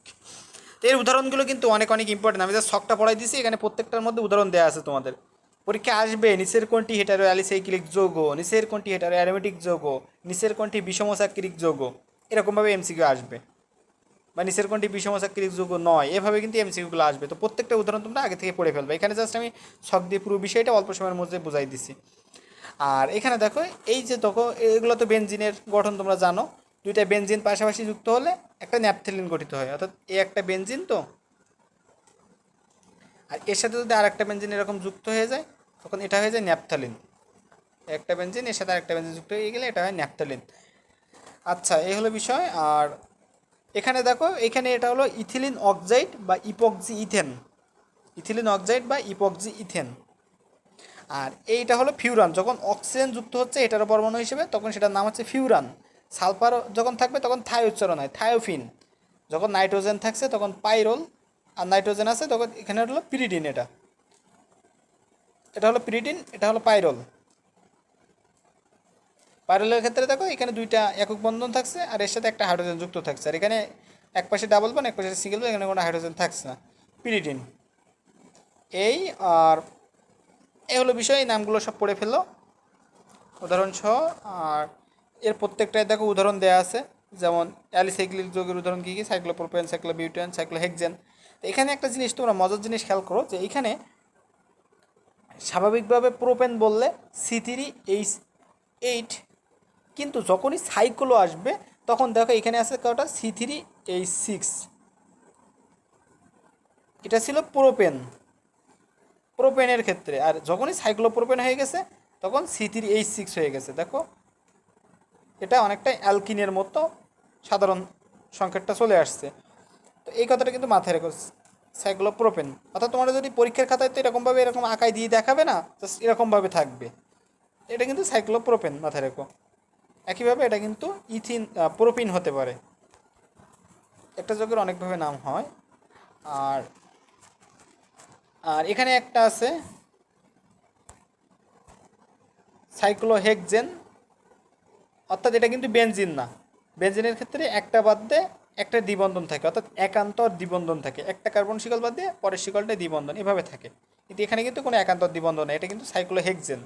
তো এর উদাহরণগুলো কিন্তু অনেক অনেক ইম্পর্টেন্ট। আমি যা ছকটা পড়াই দিয়েছি, এখানে প্রত্যেকটার মধ্যে উদাহরণ দেওয়া আছে তোমাদের। পরীক্ষা আসবে নিচের কোনটি হেটারো অ্যালিসাইক্লিক যৌগ, নিচের কোনটি হেটারো অ্যারোমেটিক যৌগ, নিচের কোনটি বিষমসাকৃতিক যৌগ, এরকমভাবে এমসিকিউ আসবে, বা নিচের কোনটি বিষমসাকৃতিক যৌগ নয়, এভাবে কিন্তু এমসিকিউগুলো আসবে। তো প্রত্যেকটা উদাহরণ তোমরা আগে থেকে পড়ে ফেলবে। এখানে জাস্ট আমি ছক দিয়ে পুরো বিষয়টা অল্প সময়ের মধ্যে বুঝাই দিছি। আর এখানে দেখো এই যে দেখো এগুলো তো বেনজিনের গঠন তোমরা জানো, দুইটা বেনজিন পাশাপাশি যুক্ত হলে একটা ন্যাপথেলিন গঠিত হয়, অর্থাৎ এই একটা বেনজিন, তো আর এর সাথে যদি আর একটা বেনজিন এরকম যুক্ত হয়ে যায়, তখন এটা হয়ে যায় ন্যাপথালিন। একটা বেনজিন এর সাথে আরেকটা বেনজিন যুক্ত হয়ে গেলে এটা হয় ন্যাপথালিন। আচ্ছা, এই হলো বিষয়। আর এখানে দেখো, এখানে এটা হলো ইথিলিন অক্সাইড বা ইপক্সি ইথেন, ইথিলিন অক্সাইড বা ইপক্সি ইথেন। আর এইটা হলো ফিউরান, যখন অক্সিজেন যুক্ত হচ্ছে এটারও পরমাণু হিসেবে, তখন সেটার নাম হচ্ছে ফিউরান। সালফার যখন থাকবে তখন থাই উচ্চারণ হয়, থায়োফিন। যখন নাইট্রোজেন থাকছে তখন পাইরোল, আর নাইট্রোজেন আছে তখন এখানে হলো পিরিডিন। এটা হলো পিরিডিন, এটা হলো পাইরোল। পাইরোলের ক্ষেত্রে দেখো এখানে দুইটা একক বন্ধন থাকছে আর এর সাথে একটা হাইড্রোজেন যুক্ত থাকছে, আর এখানে এক পাশে ডাবল বন্ড এক পাশে সিঙ্গেল বন্ড, এখানে কোনো হাইড্রোজেন থাকছে না, পিরিডিন। এই আর এই হলো বিষয়, এই নামগুলো সব পড়ে ফেললো উদাহরণ সহ। আর এর প্রত্যেকটায় দেখো উদাহরণ দেওয়া আছে, যেমন অ্যালিসাইক্লিক যৌগের উদাহরণ কী কী, সাইক্লোপ্রোপেন, সাইক্লোবিউটেন, সাইক্লোহেক্সেন। তো এখানে একটা জিনিস তোমরা মজার জিনিস খেয়াল করো যে এইখানে স্বাভাবিকভাবে প্রোপেন বললে C3H8, কিন্তু যখনই সাইক্লো আসবে তখন দেখো এখানে আছে কটা, C3H6। এটা ছিল প্রোপেনের ক্ষেত্রে, আর যখনই সাইক্লোপ্রোপেন হয়ে গেছে তখন C3H6 হয়ে গেছে। দেখো এটা অনেকটা অ্যালকিনের মতো সাধারণ সংকেতটা চলে আসছে। তো এই কথাটা কিন্তু মাথায় রেখো, সাইক্লোপ্রোপেন। অর্থাৎ তোমরা যদি পরীক্ষার খাতায় তো এরকমভাবে এরকম আঁকায় দিয়ে দেখাবে না, জাস্ট এরকমভাবে থাকবে, এটা কিন্তু সাইক্লোপ্রোপেন, মাথায় রেখো। একইভাবে এটা কিন্তু প্রোপিন হতে পারে। একটা যৌগের অনেকভাবে নাম হয়। আর আর এখানে একটা আছে সাইক্লোহেক্সেন, অর্থাৎ এটা কিন্তু বেনজিন না। বেনজিনের ক্ষেত্রে একটা বাদ দিয়ে একটা দ্বিবন্ধন থাকে, অর্থাৎ একান্তর দ্বিবন্ধন থাকে, একটা কার্বন শিকল বাদ দিয়ে পরের শিকলটাই দ্বিবন্ধন, এভাবে থাকে। কিন্তু এখানে কিন্তু কোনো একান্তর দ্বিবন্ধন নেই, এটা কিন্তু সাইক্লোহেক্সেন,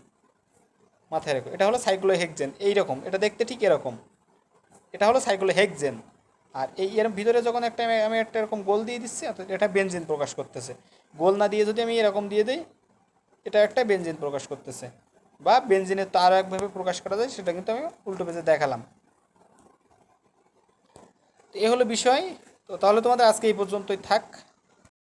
মাথায় রেখো। এটা হলো সাইক্লোহেক্সেন, এইরকম, এটা দেখতে ঠিক এরকম, এটা হলো সাইক্লোহেক্সেন। আর এর ভিতরে যখন একটা আমি একটা এরকম গোল দিয়ে দিচ্ছি, অর্থাৎ এটা বেনজিন প্রকাশ করতেছে। গোল না দিয়ে যদি আমি এরকম দিয়ে দিই, এটা একটা বেনজিন প্রকাশ করতেছে। বা বেনজিনের তো আরও একভাবে প্রকাশ করা যায়, সেটা কিন্তু আমি উল্টো পেজে দেখালাম। তো এ হলো বিষয়। তো তাহলে তোমাদের আজকে এই পর্যন্তই থাক।